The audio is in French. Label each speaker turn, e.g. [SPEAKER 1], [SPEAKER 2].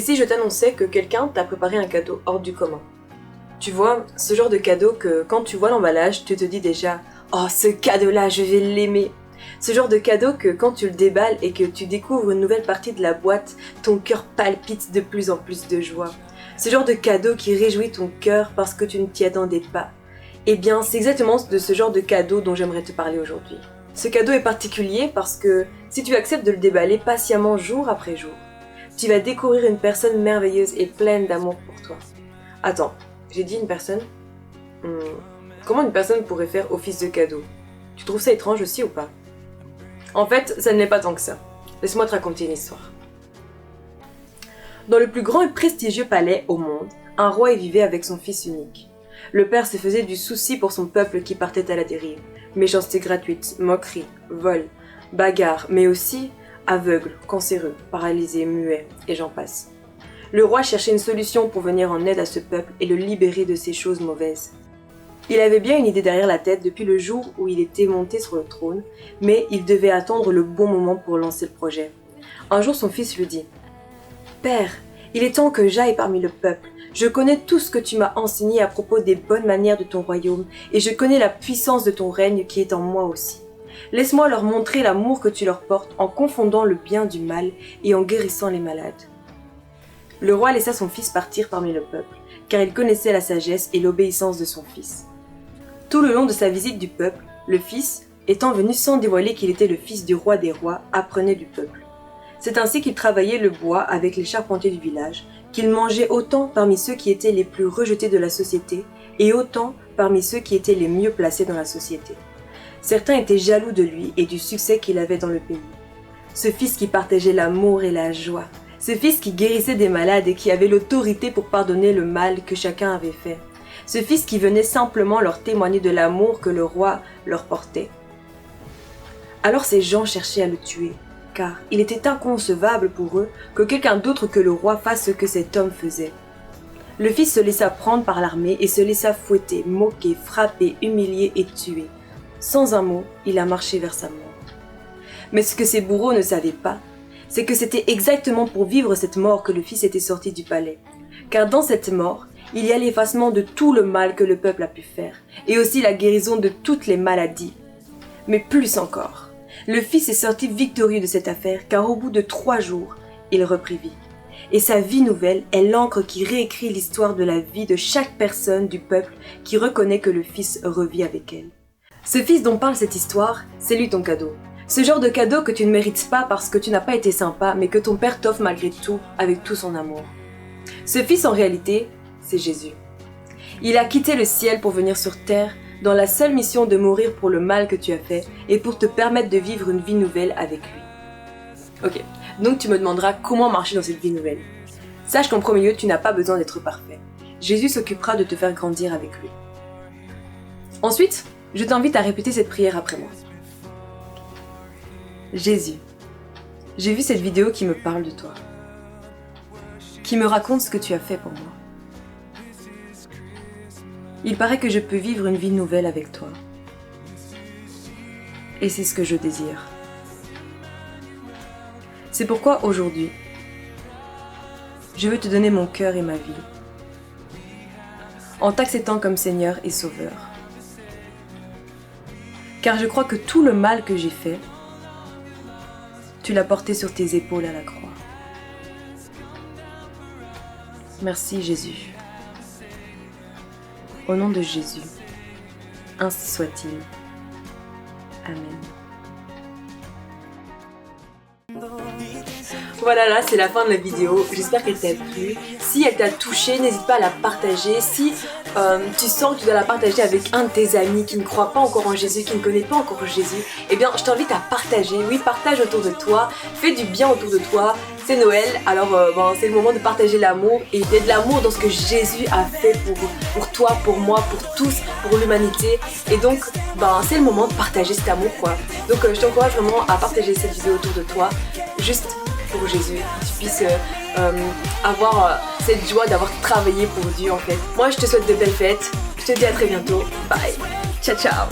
[SPEAKER 1] si je t'annonçais que quelqu'un t'a préparé un cadeau hors du commun? Tu vois, ce genre de cadeau que quand tu vois l'emballage, tu te dis déjà « Oh, ce cadeau-là, je vais l'aimer !» Ce genre de cadeau que quand tu le déballes et que tu découvres une nouvelle partie de la boîte, ton cœur palpite de plus en plus de joie. Ce genre de cadeau qui réjouit ton cœur parce que tu ne t'y attendais pas. Eh bien, c'est exactement de ce genre de cadeau dont j'aimerais te parler aujourd'hui. Ce cadeau est particulier parce que si tu acceptes de le déballer patiemment jour après jour, tu vas découvrir une personne merveilleuse et pleine d'amour pour toi. Attends, j'ai dit une personne? Comment une personne pourrait faire office de cadeau? Tu trouves ça étrange aussi ou pas? En fait, ça ne l'est pas tant que ça. Laisse-moi te raconter une histoire. Dans le plus grand et prestigieux palais au monde, un roi y vivait avec son fils unique. Le père se faisait du souci pour son peuple qui partait à la dérive. Méchanceté gratuite, moquerie, vol, bagarre, mais aussi aveugle, cancéreux, paralysé, muet, et j'en passe. Le roi cherchait une solution pour venir en aide à ce peuple et le libérer de ces choses mauvaises. Il avait bien une idée derrière la tête depuis le jour où il était monté sur le trône, mais il devait attendre le bon moment pour lancer le projet. Un jour, son fils lui dit « Père, il est temps que j'aille parmi le peuple. Je connais tout ce que tu m'as enseigné à propos des bonnes manières de ton royaume et je connais la puissance de ton règne qui est en moi aussi. Laisse-moi leur montrer l'amour que tu leur portes en confondant le bien du mal et en guérissant les malades. » Le roi laissa son fils partir parmi le peuple, car il connaissait la sagesse et l'obéissance de son fils. Tout le long de sa visite du peuple, le fils, étant venu sans dévoiler qu'il était le fils du roi des rois, apprenait du peuple. C'est ainsi qu'il travaillait le bois avec les charpentiers du village, qu'il mangeait autant parmi ceux qui étaient les plus rejetés de la société et autant parmi ceux qui étaient les mieux placés dans la société. Certains étaient jaloux de lui et du succès qu'il avait dans le pays. Ce fils qui partageait l'amour et la joie, ce fils qui guérissait des malades et qui avait l'autorité pour pardonner le mal que chacun avait fait. Ce fils qui venait simplement leur témoigner de l'amour que le roi leur portait. Alors ces gens cherchaient à le tuer, car il était inconcevable pour eux que quelqu'un d'autre que le roi fasse ce que cet homme faisait. Le fils se laissa prendre par l'armée et se laissa fouetter, moquer, frapper, humilier et tuer. Sans un mot, il a marché vers sa mort. Mais ce que ses bourreaux ne savaient pas, c'est que c'était exactement pour vivre cette mort que le fils était sorti du palais. Car dans cette mort, il y a l'effacement de tout le mal que le peuple a pu faire, et aussi la guérison de toutes les maladies. Mais plus encore, le fils est sorti victorieux de cette affaire, car au bout de 3 jours, il reprit vie. Et sa vie nouvelle est l'encre qui réécrit l'histoire de la vie de chaque personne du peuple qui reconnaît que le fils revit avec elle. Ce fils dont parle cette histoire, c'est lui ton cadeau. Ce genre de cadeau que tu ne mérites pas parce que tu n'as pas été sympa, mais que ton père t'offre malgré tout, avec tout son amour. Ce fils, en réalité, c'est Jésus. Il a quitté le ciel pour venir sur terre dans la seule mission de mourir pour le mal que tu as fait et pour te permettre de vivre une vie nouvelle avec lui. Ok, donc tu me demanderas comment marcher dans cette vie nouvelle. Sache qu'en premier lieu, tu n'as pas besoin d'être parfait. Jésus s'occupera de te faire grandir avec lui. Ensuite, je t'invite à répéter cette prière après moi. Jésus, j'ai vu cette vidéo qui me parle de toi, qui me raconte ce que tu as fait pour moi. Il paraît que je peux vivre une vie nouvelle avec toi. Et c'est ce que je désire. C'est pourquoi aujourd'hui, je veux te donner mon cœur et ma vie, en t'acceptant comme Seigneur et Sauveur. Car je crois que tout le mal que j'ai fait, tu l'as porté sur tes épaules à la croix. Merci Jésus. Au nom de Jésus, ainsi soit-il. Amen. Voilà, là c'est la fin de la vidéo, j'espère qu'elle t'a plu. Si elle t'a touché, n'hésite pas à la partager. Si tu sens que tu dois la partager avec un de tes amis qui ne croit pas encore en Jésus, qui ne connaît pas encore Jésus, eh bien je t'invite à partager. Oui, partage autour de toi, fais du bien autour de toi. C'est Noël, alors c'est le moment de partager l'amour et il y a de l'amour dans ce que Jésus a fait pour toi, pour moi, pour tous, pour l'humanité. Et donc c'est le moment de partager cet amour quoi. Donc je t'encourage vraiment à partager cette vidéo autour de toi, juste pour Jésus, que tu puisses avoir cette joie d'avoir travaillé pour Dieu en fait. Moi je te souhaite de belles fêtes, je te dis à très bientôt, bye, ciao ciao.